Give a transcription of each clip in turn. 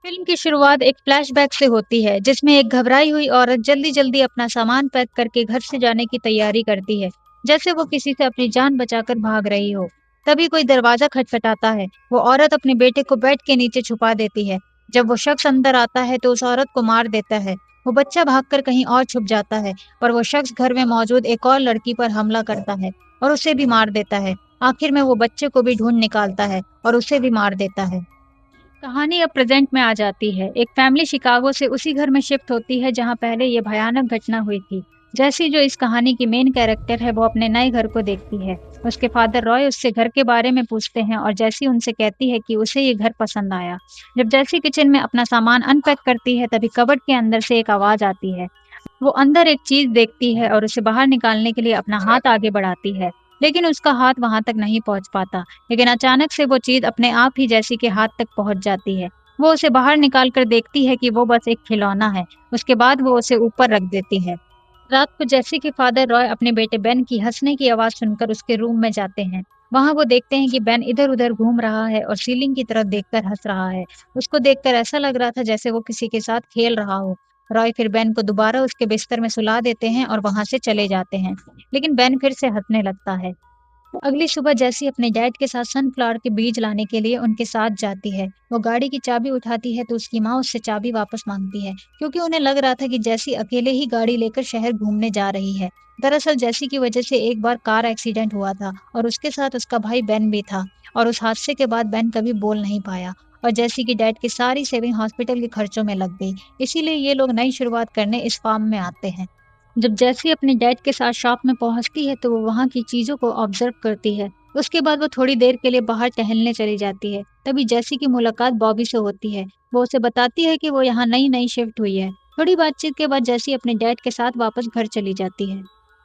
Film की शुरुआत एक फ्लैशबैक से होती है जिसमें एक घबराई हुई औरत जल्दी जल्दी अपना सामान पैक करके घर से जाने की तैयारी करती है, जैसे वो किसी से अपनी जान बचाकर भाग रही हो। तभी कोई दरवाजा खटखटाता है। वो औरत अपने बेटे को बेड के नीचे छुपा देती है। जब वो शख्स अंदर आता है तो उस औरत को मार देता है। वो बच्चा भागकर कहीं और छुप जाता है, पर वो शख्स घर में मौजूद एक और लड़की पर हमला करता है और उसे भी मार देता है। आखिर में वो बच्चे को भी ढूंढ निकालता है और उसे भी मार देता है। कहानी अब प्रेजेंट में आ जाती है। एक फैमिली शिकागो से उसी घर में शिफ्ट होती है जहां पहले ये भयानक घटना हुई थी। जैसी जो इस कहानी की मेन कैरेक्टर है वो अपने नए घर को देखती है। उसके फादर रॉय उससे घर के बारे में पूछते हैं और जैसी उनसे कहती है कि उसे ये घर पसंद आया। जब जैसी किचन में अपना सामान अनपैक करती है तभी कबर्ड के अंदर से एक आवाज आती है। वो अंदर एक चीज देखती है और उसे बाहर निकालने के लिए अपना हाथ आगे बढ़ाती है, लेकिन उसका हाथ वहां तक नहीं पहुंच पाता। लेकिन अचानक से वो चीज अपने आप ही जैसी के हाथ तक पहुंच जाती है। वो उसे बाहर निकाल कर देखती है कि वो बस एक खिलौना है। उसके बाद वो उसे ऊपर रख देती है। रात को जैसी के फादर रॉय अपने बेटे बेन की हंसने की आवाज सुनकर उसके रूम में जाते हैं। वहां वो देखते हैं कि बेन इधर उधर घूम रहा है और सीलिंग की तरफ देखकर हंस रहा है। उसको देखकर ऐसा लग रहा था जैसे वो किसी के साथ खेल रहा हो। रॉय फिर बेन को दोबारा उसके बिस्तर में सुला देते हैं और वहां से चले जाते हैं। लेकिन बेन फिर से हंसने लगता है। अगली सुबह जैसी अपने डैड के साथ सनफ्लावर के बीज लाने के लिए उनके साथ जाती है। वो गाड़ी की चाबी उठाती है तो उसकी माँ उससे चाबी वापस मांगती है, क्योंकि उन्हें लग रहा था कि जैसी अकेले ही गाड़ी लेकर शहर घूमने जा रही है। दरअसल जैसी की वजह से एक बार कार एक्सीडेंट हुआ था और उसके साथ उसका भाई बेन भी था। और उस हादसे के बाद बेन कभी बोल नहीं पाया और जैसी की डैड की सारी सेविंग हॉस्पिटल के खर्चों में लग गई। इसीलिए ये लोग नई शुरुआत करने इस फार्म में आते हैं। जब जैसी अपने डैड के साथ शॉप में पहुंचती है तो वो वहां की चीजों को ऑब्जर्व करती है। उसके बाद वो थोड़ी देर के लिए बाहर टहलने चली जाती है। तभी जैसी की मुलाकात बॉबी से होती है। वो उसे बताती है कि वो यहाँ नई नई शिफ्ट हुई है। थोड़ी बातचीत के बाद जैसी अपने डैड के साथ वापस घर चली जाती है।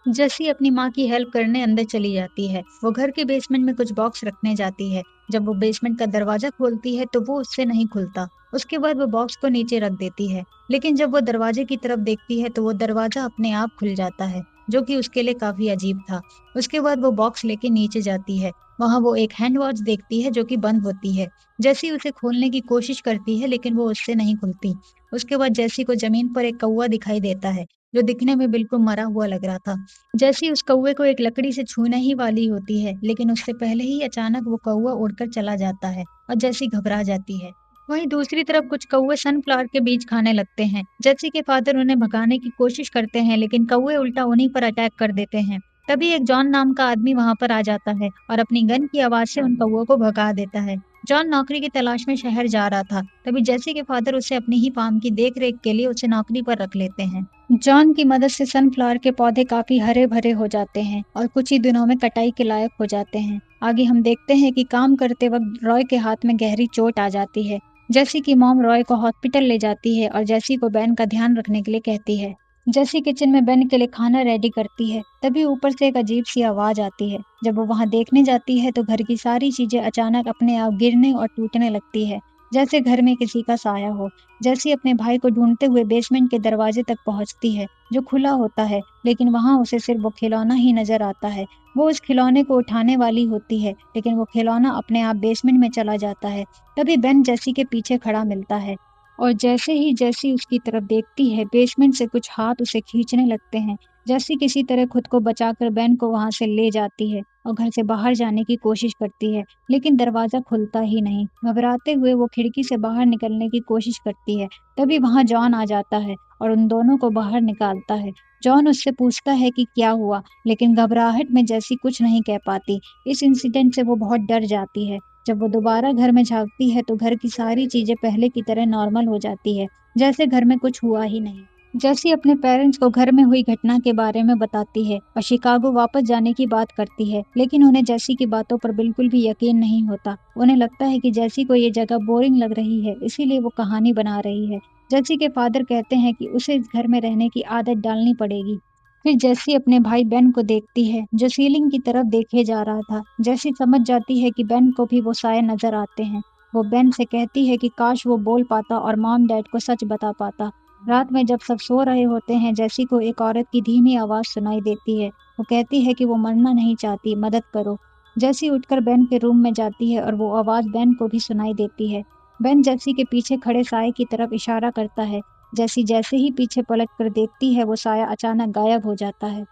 जैसी अपनी माँ की हेल्प करने अंदर चली जाती है। वो घर के बेसमेंट में कुछ बॉक्स रखने जाती है। जब वो बेसमेंट का दरवाजा खोलती है तो वो उससे नहीं खुलता। उसके बाद वो बॉक्स को नीचे रख देती है। लेकिन जब वो दरवाजे की तरफ देखती है तो वो दरवाजा अपने आप खुल जाता है, जो कि उसके लिए काफी अजीब था। उसके बाद वो बॉक्स लेके नीचे जाती है। वहां वो एक हैंड वॉच देखती है जो कि बंद होती है। जैसी उसे खोलने की कोशिश करती है लेकिन वो उससे नहीं खुलती। उसके बाद जैसी को जमीन पर एक कौवा दिखाई देता है, जो दिखने में बिल्कुल मरा हुआ लग रहा था। जैसी उस कौवे को एक लकड़ी से छूने ही वाली होती है, लेकिन उससे पहले ही अचानक वो कौवा उड़कर चला जाता है और जैसी घबरा जाती है। वहीं दूसरी तरफ कुछ कौवे सनफ्लावर के बीज खाने लगते हैं। जैसी के फादर उन्हें भगाने की कोशिश करते हैं लेकिन कौवे उल्टा उन्हीं पर अटैक कर देते हैं। तभी एक जॉन नाम का आदमी वहां पर आ जाता है और अपनी गन की आवाज से उन कौवों को भगा देता है। जॉन नौकरी की तलाश में शहर जा रहा था। तभी जैसी के फादर उसे अपनी ही फार्म की देख रेख के लिए उसे नौकरी पर रख लेते हैं। जॉन की मदद से सनफ्लावर के पौधे काफी हरे भरे हो जाते हैं और कुछ ही दिनों में कटाई के लायक हो जाते हैं। आगे हम देखते हैं कि काम करते वक्त रॉय के हाथ में गहरी चोट आ जाती है। जैसी की मॉम रॉय को हॉस्पिटल ले जाती है और जैसी को बेन का ध्यान रखने के लिए कहती है। जैसी किचन में बेन के लिए खाना रेडी करती है। तभी ऊपर से एक अजीब सी आवाज आती है। जब वो वहां देखने जाती है तो घर की सारी चीजें अचानक अपने आप गिरने और टूटने लगती है, जैसे घर में किसी का साया हो। जैसी अपने भाई को ढूंढते हुए बेसमेंट के दरवाजे तक पहुंचती है, जो खुला होता है, लेकिन वहां उसे सिर्फ वो खिलौना ही नजर आता है। वो उस खिलौने को उठाने वाली होती है, लेकिन वो खिलौना अपने आप बेसमेंट में चला जाता है। तभी बेन जैसी के पीछे खड़ा मिलता है और जैसे ही जैसी उसकी तरफ देखती है, बेसमेंट से कुछ हाथ उसे खींचने लगते हैं। जैसी किसी तरह खुद को बचाकर बेन को वहां से ले जाती है और घर से बाहर जाने की कोशिश करती है, लेकिन दरवाजा खुलता ही नहीं। घबराते हुए वो खिड़की से बाहर निकलने की कोशिश करती है। तभी वहां जॉन आ जाता है और उन दोनों को बाहर निकालता है। जॉन उससे पूछता है कि क्या हुआ, लेकिन घबराहट में जैसी कुछ नहीं कह पाती। इस इंसिडेंट से वो बहुत डर जाती है। जब वो दोबारा घर में झांकती है तो घर की सारी चीजें पहले की तरह नॉर्मल हो जाती है, जैसे घर में कुछ हुआ ही नहीं। जैसी अपने पेरेंट्स को घर में हुई घटना के बारे में बताती है और शिकागो वापस जाने की बात करती है, लेकिन उन्हें जैसी की बातों पर बिल्कुल भी यकीन नहीं होता। उन्हें लगता है कि जैसी को ये जगह बोरिंग लग रही है, इसीलिए वो कहानी बना रही है। जैसी के फादर कहते हैं कि उसे इस घर में रहने की आदत डालनी पड़ेगी। फिर जैसी अपने भाई बेन को देखती है, जो सीलिंग की तरफ देखे जा रहा था। जैसी समझ जाती है कि बेन को भी वो साए नजर आते हैं। वो बेन से कहती है कि काश वो बोल पाता और मॉम डैड को सच बता पाता। रात में जब सब सो रहे होते हैं, जैसी को एक औरत की धीमी आवाज सुनाई देती है। वो कहती है कि वो मरना नहीं चाहती, मदद करो। जैसी उठकर बेन के रूम में जाती है और वो आवाज बेन को भी सुनाई देती है। बेन जेसी के पीछे खड़े साए की तरफ इशारा करता है। जेसी जैसे ही पीछे पलट कर देखती है वो साया अचानक गायब हो जाता है।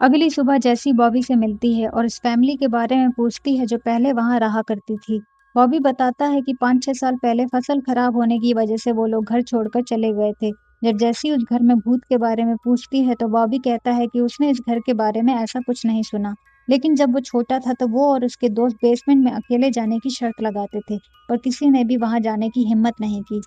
अगली सुबह जैसी बॉबी से मिलती है और उस फैमिली के बारे में पूछती है जो पहले वहां रहा करती थी। बॉबी बताता है कि 5-6 साल पहले फसल खराब होने की वजह से वो लोग घर छोड़कर चले गए थे। जब जैसी उस घर में भूत के बारे में पूछती है तो बॉबी कहता है कि उसने इस घर के बारे में ऐसा कुछ नहीं सुना। लेकिन जब वो छोटा था तो वो और उसके दोस्त बेसमेंट में अकेले जाने की शर्त लगाते थे, पर किसी ने भी वहां जाने की हिम्मत नहीं की।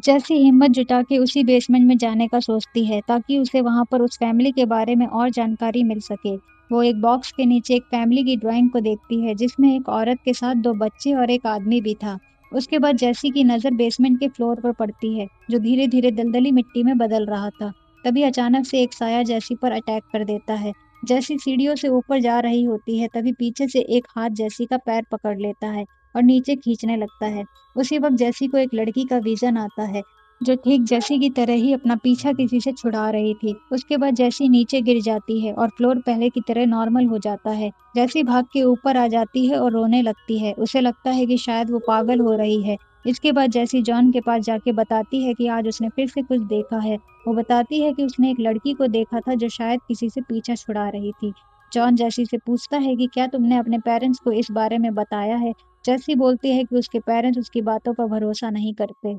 जैसी हिम्मत जुटा के उसी बेसमेंट में जाने का सोचती है ताकि उसे वहां पर उस फैमिली के बारे में और जानकारी मिल सके। वो एक बॉक्स के नीचे एक फैमिली की ड्राइंग को देखती है जिसमें एक औरत के साथ 2 बच्चे और एक आदमी भी था। उसके बाद जैसी की नजर बेसमेंट के फ्लोर पर पड़ती है जो धीरे धीरे दलदली मिट्टी में बदल रहा था। तभी अचानक से एक साया जैसी पर अटैक कर देता है। जैसी सीढ़ियों से ऊपर जा रही होती है तभी पीछे से एक हाथ जैसी का पैर पकड़ लेता है और नीचे खींचने लगता है। उसी वक़्त जैसी को एक लड़की का विज़न आता है, जो ठीक जैसी की तरह ही अपना पीछा किसी से छुड़ा रही थी। उसके बाद जैसी नीचे गिर जाती है और फ्लोर पहले की तरह नॉर्मल हो जाता है। जैसी भाग के ऊपर आ जाती है और रोने लगती है। उसे लगता है कि शायद वो पागल हो रही है। इसके बाद जैसी जॉन के पास जाके बताती है कि आज उसने फिर से कुछ देखा है। वो बताती है कि उसने एक लड़की को देखा था जो शायद किसी से पीछा छुड़ा रही थी। जॉन जैसी से पूछता है कि क्या तुमने अपने पेरेंट्स को इस बारे में बताया है? जैसी बोलती है कि उसके पेरेंट्स उसकी बातों पर भरोसा नहीं करते।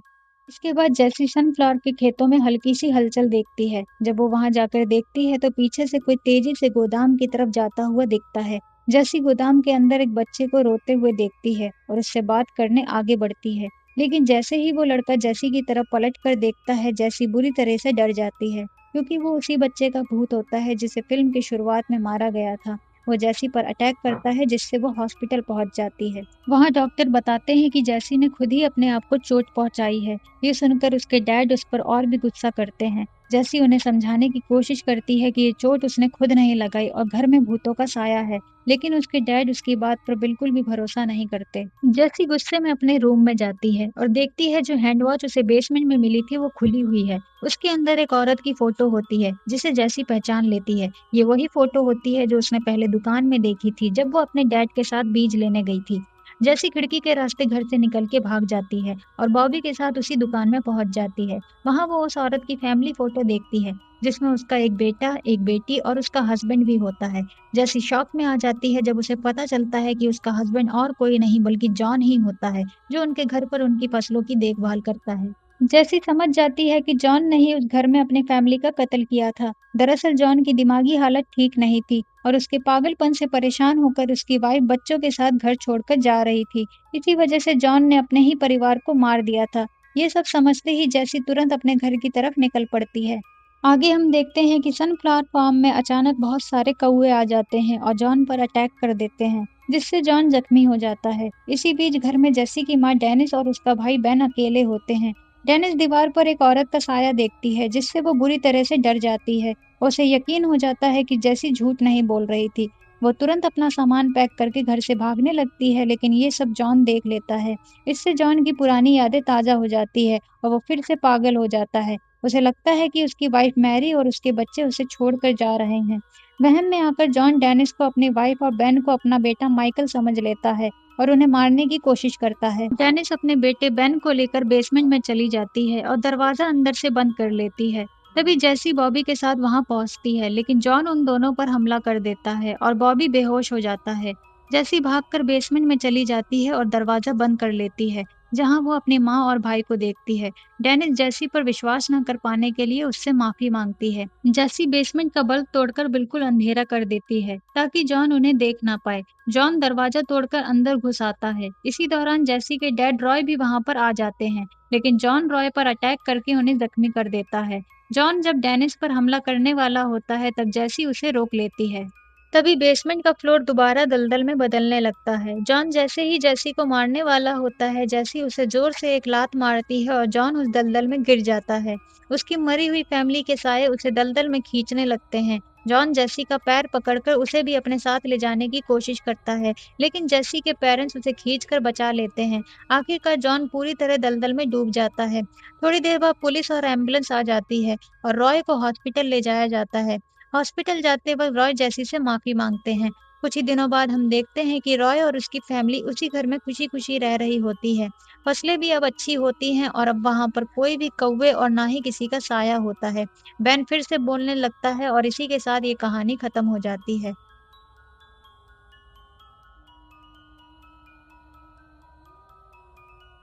इसके बाद जैसी सनफ्लावर के खेतों में हल्की सी हलचल देखती है। जब वो वहां जाकर देखती है तो पीछे से कोई तेजी से गोदाम की तरफ जाता हुआ दिखता है। जैसी गोदाम के अंदर एक बच्चे को रोते हुए देखती है और उससे बात करने आगे बढ़ती है। लेकिन जैसे ही वो लड़का जैसी की तरफ पलट कर देखता है, जैसी बुरी तरह से डर जाती है क्योंकि वो उसी बच्चे का भूत होता है जिसे फिल्म की शुरुआत में मारा गया था। वो जैसी पर अटैक करता है जिससे वो हॉस्पिटल पहुंच जाती है। वहां डॉक्टर बताते हैं कि जैसी ने खुद ही अपने आप को चोट पहुंचाई है। ये सुनकर उसके डैड उस पर और भी गुस्सा करते हैं। जैसी उन्हें समझाने की कोशिश करती है कि ये चोट उसने खुद नहीं लगाई और घर में भूतों का साया है, लेकिन उसके डैड उसकी बात पर बिल्कुल भी भरोसा नहीं करते। जैसी गुस्से में अपने रूम में जाती है और देखती है जो हैंड वॉच उसे बेसमेंट में मिली थी वो खुली हुई है। उसके अंदर एक औरत की फोटो होती है जिसे जैसी पहचान लेती है। ये वही फोटो होती है जो उसने पहले दुकान में देखी थी जब वो अपने डैड के साथ बीज लेने गई थी। जैसी खिड़की के रास्ते घर से निकल के भाग जाती है और बॉबी के साथ उसी दुकान में पहुंच जाती है। वहां वो उस औरत की फैमिली फोटो देखती है जिसमें उसका एक बेटा, एक बेटी और उसका हस्बैंड भी होता है। जैसी शॉक में आ जाती है जब उसे पता चलता है कि उसका हस्बैंड और कोई नहीं बल्कि जॉन ही होता है, जो उनके घर पर उनकी फसलों की देखभाल करता है। जैसी समझ जाती है कि जॉन ने ही उस घर में अपनी फैमिली का कत्ल किया था। दरअसल जॉन की दिमागी हालत ठीक नहीं थी और उसके पागलपन से परेशान होकर उसकी वाइफ बच्चों के साथ घर छोड़कर जा रही थी। इसी वजह से जॉन ने अपने ही परिवार को मार दिया था। ये सब समझते ही जैसी तुरंत अपने घर की तरफ निकल पड़ती है। आगे हम देखते हैं कि सनफ्लावर फार्म में अचानक बहुत सारे कौवे आ जाते हैं और जॉन पर अटैक कर देते हैं, जिससे जॉन जख्मी हो जाता है। इसी बीच घर में जेसी की माँ डेनिस और उसका भाई बेन अकेले होते हैं। डेनिस दीवार पर एक औरत का साया देखती है जिससे वो बुरी तरह से डर जाती है। उसे यकीन हो जाता है कि जेसी झूठ नहीं बोल रही थी। वो तुरंत अपना सामान पैक करके घर से भागने लगती है, लेकिन ये सब जॉन देख लेता है। इससे जॉन की पुरानी यादें ताजा हो जाती है और वो फिर से पागल हो जाता है। उसे लगता है कि उसकी वाइफ मैरी और उसके बच्चे उसे छोड़कर जा रहे हैं। वहम में आकर जॉन डेनिस को अपनी वाइफ और बेन को अपना बेटा माइकल समझ लेता है और उन्हें मारने की कोशिश करता है। डेनिस अपने बेटे बेन को लेकर बेसमेंट में चली जाती है और दरवाजा अंदर से बंद कर लेती है। तभी जैसी बॉबी के साथ वहां पहुंचती है, लेकिन जॉन उन दोनों पर हमला कर देता है और बॉबी बेहोश हो जाता है। जैसी भागकर बेसमेंट में चली जाती है और दरवाजा बंद कर लेती है, जहां वो अपनी माँ और भाई को देखती है। डेनिस जैसी पर विश्वास न कर पाने के लिए उससे माफी मांगती है। जैसी बेसमेंट का बल्ब तोड़कर बिल्कुल अंधेरा कर देती है ताकि जॉन उन्हें देख ना पाए। जॉन दरवाजा तोड़कर अंदर घुस आता है। इसी दौरान जैसी के डैड रॉय भी वहां पर आ जाते हैं, लेकिन जॉन रॉय पर अटैक करके उन्हें जख्मी कर देता है। जॉन जब डेनिस पर हमला करने वाला होता है तब जैसी उसे रोक लेती है। तभी बेसमेंट का फ्लोर दोबारा दलदल में बदलने लगता है। जॉन जैसे ही जैसी को मारने वाला होता है, जैसी उसे जोर से एक लात मारती है और जॉन उस दलदल में गिर जाता है। उसकी मरी हुई फैमिली के साए उसे दलदल में खींचने लगते हैं। जॉन जैसी का पैर पकड़कर उसे भी अपने साथ ले जाने की कोशिश करता है, लेकिन जैसी के पेरेंट्स उसे खींचकर बचा लेते हैं। आखिरकार जॉन पूरी तरह दलदल में डूब जाता है। थोड़ी देर बाद पुलिस और एम्बुलेंस आ जाती है और रॉय को हॉस्पिटल ले जाया जाता है। हॉस्पिटल जाते वक्त रॉय जैसी से माफी मांगते हैं। कुछ ही दिनों बाद हम देखते हैं कि रॉय और उसकी फैमिली उसी घर में खुशी-खुशी रह रही होती है। फसलें भी अब अच्छी होती हैं और अब वहाँ पर कोई भी कौवे और ना ही किसी का साया होता है। बेन फिर से बोलने लगता है और इसी के साथ ये कहानी खत्म हो जाती है।